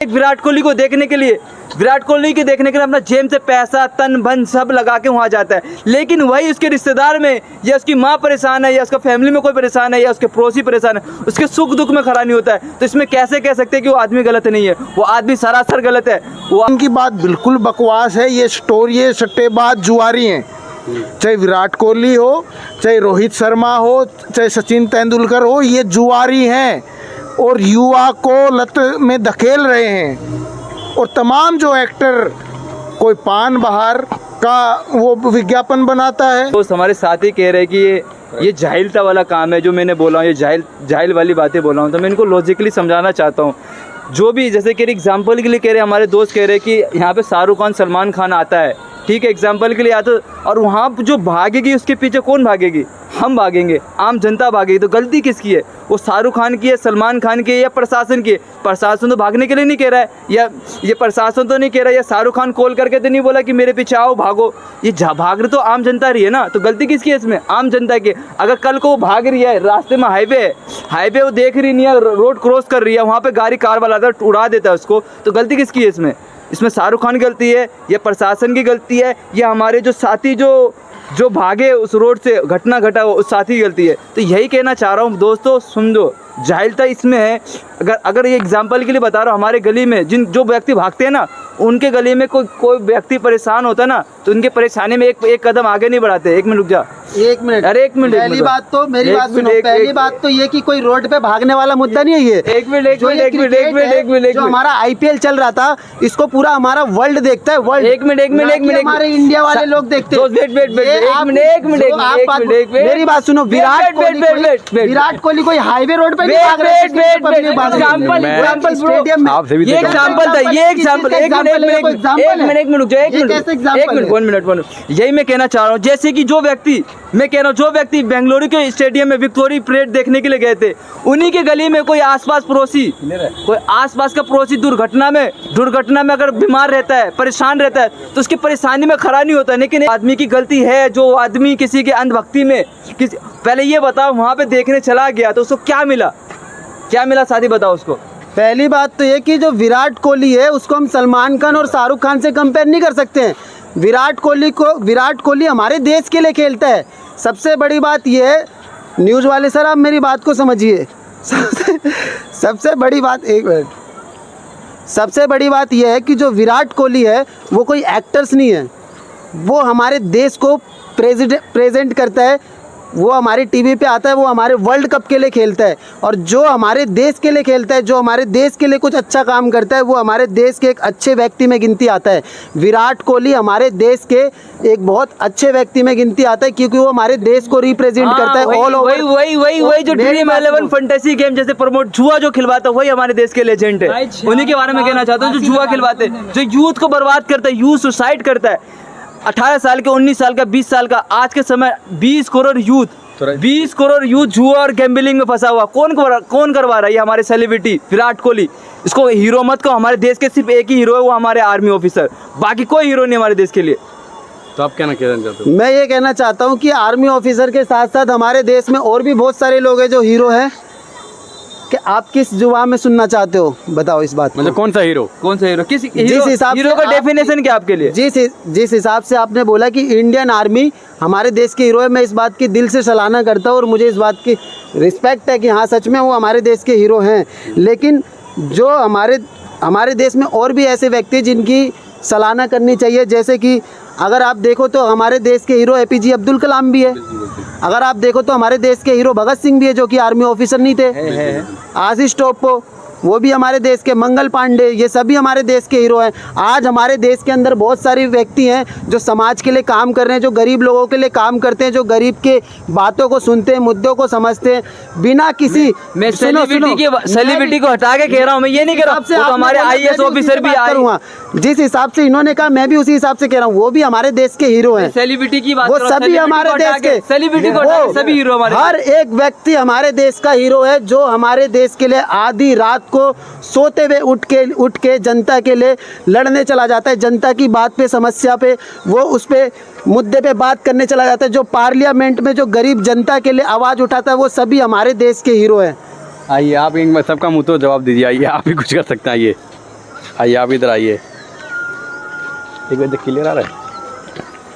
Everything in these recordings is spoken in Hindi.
एक विराट कोहली को देखने के लिए अपना जेब से पैसा तन धन सब लगा के वहाँ जाता है, लेकिन वही उसके रिश्तेदार में या उसकी माँ परेशान है या उसका फैमिली में कोई परेशान है या उसके पड़ोसी परेशान है, उसके सुख दुख में खड़ा नहीं होता है। तो इसमें कैसे कह सकते हैं कि वो आदमी गलत नहीं है? वो आदमी सरासर गलत है। वो उनकी बात बिल्कुल बकवास है। ये स्टोरी है, सट्टेबाज जुआरी हैं। चाहे विराट कोहली हो, चाहे रोहित शर्मा हो, चाहे सचिन तेंदुलकर हो, ये जुआरी हैं और युवा को लत में धकेल रहे हैं। और तमाम जो एक्टर, कोई पान बहार का वो विज्ञापन बनाता है। तो हमारे साथी कह रहे हैं कि ये जाहिलता वाला काम है जो मैंने बोला हूँ, ये जाहिल वाली बातें बोला हूँ। तो मैं इनको लॉजिकली समझाना चाहता हूँ। जो भी जैसे कि एग्जाम्पल के लिए कह रहे हैं, हमारे दोस्त कह रहे हैं कि यहाँ पे शाहरुख खान सलमान खान आता है, ठीक है, एग्जाम्पल के लिए आता, और वहाँ जो भागेगी उसके पीछे कौन भागेगी? हम भागेंगे, आम जनता भागेगी। तो गलती किसकी है? वो शाहरुख खान की है, सलमान खान की है या प्रशासन की है? प्रशासन तो भागने के लिए नहीं कह रहा है, या ये प्रशासन तो नहीं कह रहा है, या शाहरुख खान कॉल करके तो नहीं बोला कि मेरे पीछे आओ भागो। ये भाग रही तो आम जनता रही है ना। तो गलती किसकी है इसमें? आम जनता की। अगर कल को वो भाग रही है, रास्ते में हाईवे वो देख रही नहीं है, रोड क्रॉस कर रही है, वहाँ पर गाड़ी कार वाला आता है उड़ा देता है उसको, तो गलती किसकी है इसमें? इसमें शाहरुख खान की गलती है या प्रशासन की गलती है या हमारे जो साथी जो भागे उस रोड से, घटना घटा उस साथी की गलती है? तो यही कहना चाह रहा हूँ दोस्तों, समझो जाहिलता इसमें है। अगर ये एग्जांपल के लिए बता रहा हूँ, हमारे गली में जो व्यक्ति भागते हैं ना, उनके गली में कोई व्यक्ति परेशान होता है ना, तो उनके परेशानी में एक कदम आगे नहीं बढ़ाते। एक मिनट रुक जा, 1 मिनट। अरे 1 मिनट। पहली बात तो मेरी बात सुनो। पहली बात तो ये कि कोई रोड पे भागने वाला मुद्दा नहीं है ये। एक मिनट। जो हमारा IPL चल रहा था, इसको पूरा हमारा वर्ल्ड देखता है। वर्ल्ड एक मिनट हमारे इंडिया वाले लोग देखते हैं। एक मिनट। मेरी बात सुनो। विराट कोहली कोई हाईवे रोड पे नहीं भाग रहे। स्टेडियम में ये एग्जांपल था, ये एग्जांपल। एक मिनट। यही मैं कहना चाह रहा हूँ। जैसे कि जो व्यक्ति बेंगलुरु के स्टेडियम में विक्टोरी परेड देखने के लिए गए थे, उन्हीं के गली में कोई आसपास का पड़ोसी दुर्घटना में अगर बीमार रहता है, परेशान रहता है, तो उसकी परेशानी में खड़ा नहीं होता। लेकिन आदमी की गलती है जो आदमी किसी के अंधभक्ति में पहले ये बताओ, वहाँ पे देखने चला गया तो उसको क्या मिला साथी, बताओ उसको। पहली बात तो ये कि जो विराट कोहली है उसको हम सलमान खान और शाहरुख खान से कंपेयर नहीं कर सकते हैं। विराट कोहली हमारे देश के लिए खेलता है। सबसे बड़ी बात ये है, न्यूज़ वाले सर आप मेरी बात को समझिए। सबसे बड़ी बात यह है कि जो विराट कोहली है वो कोई एक्टर्स नहीं है, वो हमारे देश को प्रेजेंट करता है। वो हमारी टीवी पे आता है, वो हमारे वर्ल्ड कप के लिए खेलता है, और जो हमारे देश के लिए खेलता है, जो हमारे देश के लिए कुछ अच्छा काम करता है, वो हमारे देश के एक अच्छे व्यक्ति में गिनती आता है। विराट कोहली हमारे देश के एक बहुत अच्छे व्यक्ति में गिनती आता है, क्योंकि वो हमारे देश को रिप्रेजेंट करता है ऑल ओवर। वही जो ड्रीम 11 फैंटेसी गेम जैसे प्रमोट जुआ जो खिलवाता है, वही हमारे देश के लेजेंड है। उन्हीं के बारे में कहना चाहता हूँ, जो जुआ खिलवाते हैं, जो यूथ को बर्बाद करता है, यूथ सुसाइड करता है। 18 साल के, 19 साल का, 20 साल का, आज के समय 20 करोड़ यूथ जुआ और गैम्बलिंग में फंसा हुआ। कौन करवा रहा है? ये हमारे सेलिब्रिटी विराट कोहली। इसको हीरो मत कहो। हमारे देश के सिर्फ एक ही हीरो है, वो हमारे आर्मी ऑफिसर, बाकी कोई हीरो नहीं हमारे देश के लिए। तो आप कहना चाहते हो? मैं ये कहना चाहता हूँ कि आर्मी ऑफिसर के साथ साथ हमारे देश में और भी बहुत सारे लोग हैं जो हीरो हैं। कि आप किस जुबान में सुनना चाहते हो, बताओ इस बात। मतलब कौन सा हीरो? जिस हिसाब हीरो का डेफिनेशन क्या आपके लिए? जिस हिसाब से आपने बोला कि इंडियन आर्मी हमारे देश के हीरो है, मैं इस बात की दिल से सराहना करता हूँ और मुझे इस बात की रिस्पेक्ट है कि हाँ सच में वो हमारे देश के हीरो हैं। लेकिन जो हमारे देश में और भी ऐसे व्यक्ति हैं जिनकी सराहना करनी चाहिए। जैसे कि अगर आप देखो तो हमारे देश के हीरो APJ अब्दुल कलाम भी है। अगर आप देखो तो हमारे देश के हीरो भगत सिंह भी है, जो कि आर्मी ऑफिसर नहीं थे। आशीष टोप्पो, वो भी हमारे देश के। मंगल पांडे, ये सभी हमारे देश के हीरो हैं। आज हमारे देश के अंदर बहुत सारे व्यक्ति हैं जो समाज के लिए काम कर रहे हैं, जो गरीब लोगों के लिए काम करते हैं, जो गरीब के बातों को सुनते हैं, मुद्दों को समझते हैं बिना किसी। मैं सेलिब्रिटी को हटा के कह रहा हूँ, मैं ये नहीं कह रहा हूँ। तो हमारे IAS ऑफिसर भी करूँगा, जिस हिसाब से इन्होंने कहा मैं भी उसी हिसाब से कह रहा हूँ। वो भी हमारे देश के हीरो हैं। सेलिब्रिटी की बात, वो सभी हमारे देश के सेलिब्रिटी को सभी हीरो हमारे। हर एक व्यक्ति हमारे देश का हीरो है, जो हमारे देश के लिए आधी रात को सोते हुए उठ के जनता के लिए लड़ने चला जाता है। जनता की बात पे, समस्या पे, वो उस पे मुद्दे पे बात करने चला जाता है। जो पार्लियामेंट में जो गरीब जनता के लिए आवाज़ उठाता है, वो सभी हमारे देश के हीरो हैं। आइए आप एक सबका मुँह तो जवाब दीजिए। आइए आप भी कुछ कर सकते हैं। आइए आइए आप इधर आइए, एक बार क्लियर आ रहा है?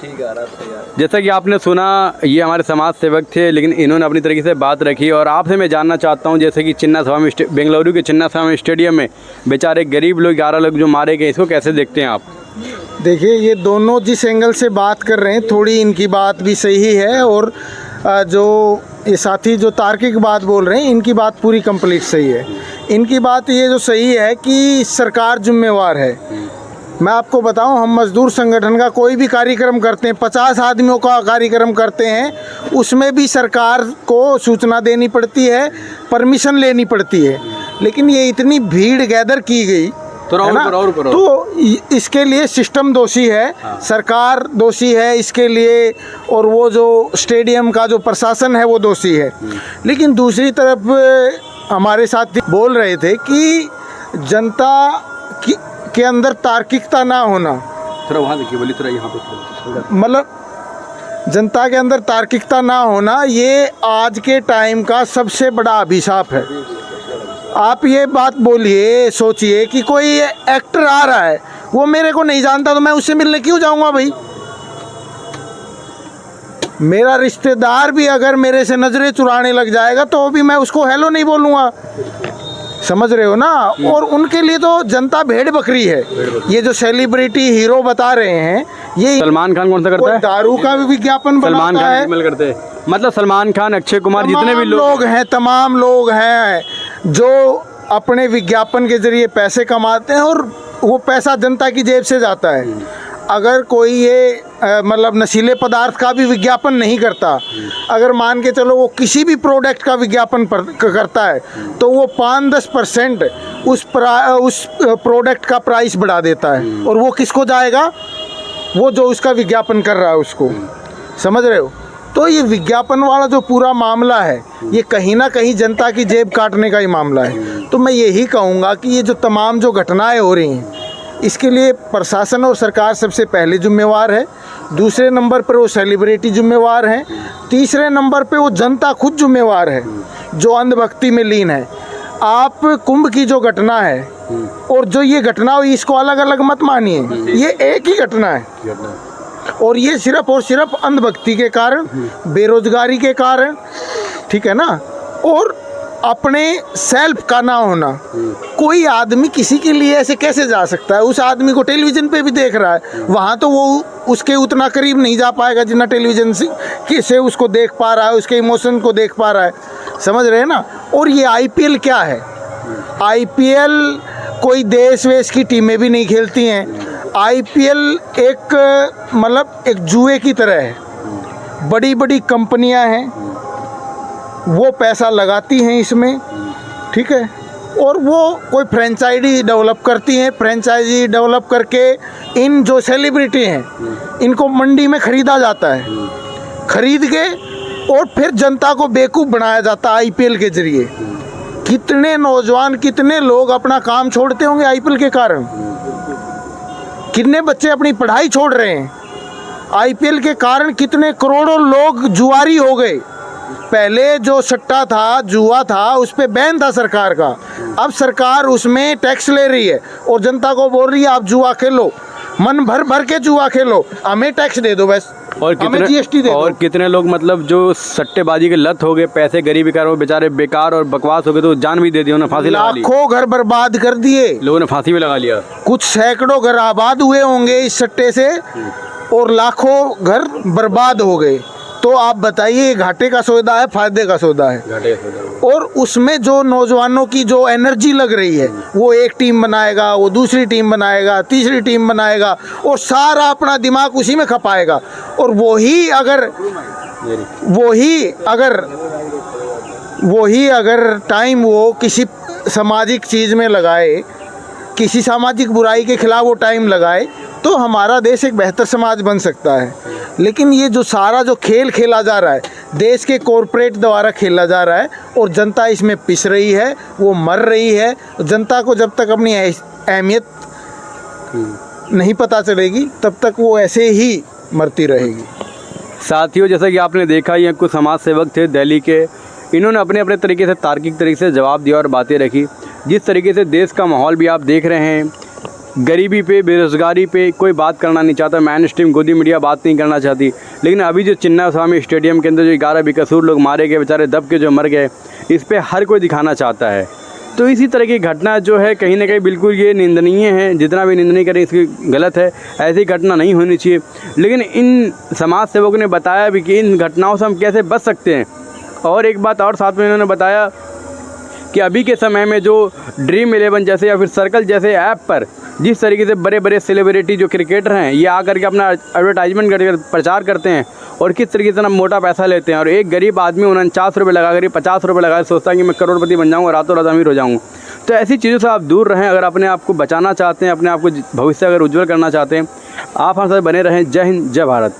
ठीक है, आ रहा है यार। जैसा कि आपने सुना, ये हमारे समाज सेवक थे, लेकिन इन्होंने अपनी तरीके से बात रखी। और आपसे मैं जानना चाहता हूँ, जैसे कि चिन्नास्वामी बेंगलुरु के चिन्नास्वामी स्टेडियम में बेचारे गरीब लोग 11 लोग जो मारे गए, इसको कैसे देखते हैं आप? देखिए, ये दोनों जिस एंगल से बात कर रहे हैं, थोड़ी इनकी बात भी सही है, और जो ये साथी जो तार्किक बात बोल रहे हैं, इनकी बात पूरी कंप्लीट सही है। इनकी बात ये जो सही है कि सरकार जिम्मेवार है। मैं आपको बताऊं, हम मजदूर संगठन का कोई भी कार्यक्रम करते हैं, 50 आदमियों का कार्यक्रम करते हैं, उसमें भी सरकार को सूचना देनी पड़ती है, परमिशन लेनी पड़ती है। लेकिन ये इतनी भीड़ गैदर की गई है ना, तो इसके लिए सिस्टम दोषी है, सरकार दोषी है इसके लिए, और वो जो स्टेडियम का जो प्रशासन है वो दोषी है। लेकिन दूसरी तरफ हमारे साथ बोल रहे थे कि जनता के अंदर तार्किकता ना होना, थोड़ा वहाँ देखिए, बोलिए थोड़ा यहाँ पे, मतलब जनता के अंदर तार्किकता ना होना, ये आज के टाइम का सबसे बड़ा अभिशाप है। आप ये बात बोलिए, सोचिए कि कोई एक्टर आ रहा है, वो मेरे को नहीं जानता, तो मैं उससे मिलने क्यों जाऊंगा भाई? मेरा रिश्तेदार भी अगर मेरे से नज़रें चुराने लग जाएगा तो भी मैं उसको हेलो नहीं बोलूँगा, समझ रहे हो ना। और उनके लिए तो जनता भेड़ बकरी है। ये जो सेलिब्रिटी हीरो बता रहे हैं, ये सलमान खान कौन सा करता है? दारू का भी विज्ञापन सलमान बनाता है। खान करते हैं, मतलब सलमान खान, अक्षय कुमार, जितने भी लोग हैं, तमाम लोग हैं जो अपने विज्ञापन के जरिए पैसे कमाते हैं, और वो पैसा जनता की जेब से जाता है। अगर कोई ये मतलब नशीले पदार्थ का भी विज्ञापन नहीं करता, अगर मान के चलो वो किसी भी प्रोडक्ट का विज्ञापन करता है, तो वो 5-10% उस प्रोडक्ट का प्राइस बढ़ा देता है, और वो किसको जाएगा? वो जो उसका विज्ञापन कर रहा है उसको, समझ रहे हो। तो ये विज्ञापन वाला जो पूरा मामला है, ये कहीं ना कहीं जनता की जेब काटने का ही मामला है। तो मैं यही कहूँगा कि ये जो तमाम जो घटनाएं हो रही हैं, इसके लिए प्रशासन और सरकार सबसे पहले जिम्मेवार है, दूसरे नंबर पर वो सेलिब्रिटी जिम्मेवार हैं, तीसरे नंबर पे वो जनता खुद जिम्मेवार है जो अंधभक्ति में लीन है। आप कुंभ की जो घटना है और जो ये घटना हुई, इसको अलग अलग मत मानिए, ये एक ही घटना है, और ये सिर्फ और सिर्फ अंधभक्ति के कारण, बेरोजगारी के कारण, ठीक है ना, और अपने सेल्फ का ना होना। कोई आदमी किसी के लिए ऐसे कैसे जा सकता है? उस आदमी को टेलीविज़न पे भी देख रहा है, वहाँ तो वो उसके उतना करीब नहीं जा पाएगा जितना टेलीविज़न से उसको देख पा रहा है, उसके इमोशन को देख पा रहा है, समझ रहे हैं ना। और ये आईपीएल क्या है? आईपीएल कोई देश वेश की टीमें भी नहीं खेलती हैं। आईपीएल एक मतलब एक जुए की तरह है। बड़ी बड़ी कंपनियां हैं, वो पैसा लगाती हैं इसमें, ठीक है, और वो कोई फ्रेंचाइजी डेवलप करती हैं। फ्रेंचाइजी डेवलप करके इन जो सेलिब्रिटी हैं, इनको मंडी में ख़रीदा जाता है, ख़रीद के और फिर जनता को बेवकूफ़ बनाया जाता है आईपीएल के ज़रिए। कितने नौजवान, कितने लोग अपना काम छोड़ते होंगे आईपीएल के कारण? कितने बच्चे अपनी पढ़ाई छोड़ रहे हैं आईपीएल के कारण? कितने करोड़ों लोग जुआरी हो गए। पहले जो सट्टा था, जुआ था, उस पे बैन था सरकार का। अब सरकार उसमें टैक्स ले रही है और जनता को बोल रही है आप जुआ खेलो, मन भर भर के जुआ खेलो, हमें टैक्स दे दो बस, और हमें जीएसटी दे दो। और कितने लोग मतलब जो सट्टेबाजी के लत हो गए, पैसे गरीबी कारण वो बेचारे बेकार और बकवास हो गए, तो जान भी दे दी, उन्होंने फांसी लगा ली। लाखों घर बर्बाद कर दिए, लोगों ने फांसी भी लगा लिया। कुछ सैकड़ों घर आबाद हुए होंगे इस सट्टे से, और लाखों घर बर्बाद हो गए। तो आप बताइए, घाटे का सौदा है, फायदे का सौदा है? घाटे का सौदा। और उसमें जो नौजवानों की जो एनर्जी लग रही है, वो एक टीम बनाएगा, वो दूसरी टीम बनाएगा, तीसरी टीम बनाएगा, और सारा अपना दिमाग उसी में खपाएगा। और वही अगर टाइम वो किसी सामाजिक चीज़ में लगाए, किसी सामाजिक बुराई के खिलाफ वो टाइम लगाए, तो हमारा देश एक बेहतर समाज बन सकता है। लेकिन ये जो सारा जो खेल खेला जा रहा है, देश के कॉरपोरेट द्वारा खेला जा रहा है, और जनता इसमें पिस रही है, वो मर रही है। जनता को जब तक अपनी अहमियत नहीं पता चलेगी, तब तक वो ऐसे ही मरती रहेगी। साथियों, जैसा कि आपने देखा, ये कुछ समाज सेवक थे दिल्ली के, इन्होंने अपने अपने तरीके से तार्किक तरीके से जवाब दिया और बातें रखी। जिस तरीके से देश का माहौल भी आप देख रहे हैं, गरीबी पे, बेरोज़गारी पे कोई बात करना नहीं चाहता, मैन स्ट्रीम गोदी मीडिया बात नहीं करना चाहती। लेकिन अभी जो चिन्ना स्वामी स्टेडियम के अंदर जो 11 बेकसूर लोग मारे गए, बेचारे दब के जो मर गए, इस पे हर कोई दिखाना चाहता है। तो इसी तरह की घटना जो है कहीं ना कहीं बिल्कुल ये निंदनीय है, जितना भी निंदनीय करें इसकी गलत है, ऐसी घटना नहीं होनी चाहिए। लेकिन इन समाज सेवकों ने बताया भी कि इन घटनाओं से हम कैसे बच सकते हैं। और एक बात और साथ में इन्होंने बताया कि अभी के समय में जो ड्रीम 11 जैसे या फिर सर्कल जैसे ऐप पर जिस तरीके से बड़े बड़े सेलिब्रिटी जो क्रिकेटर हैं ये आकर के अपना एडवर्टाइजमेंट करके प्रचार करते हैं और किस तरीके से ना मोटा पैसा लेते हैं, और एक गरीब आदमी 49 रुपये लगा कर 50 रुपये लगा कर सोचता है कि मैं करोड़पति बन जाऊँगा, रातों रात अमीर हो जाऊँगा। तो ऐसी चीज़ों से आप दूर रहें। अगर अपने आप को बचाना चाहते हैं, अपने आप को भविष्य अगर उज्ज्वल करना चाहते हैं, आप हमारे साथ बने रहें। जय हिंद, जय भारत।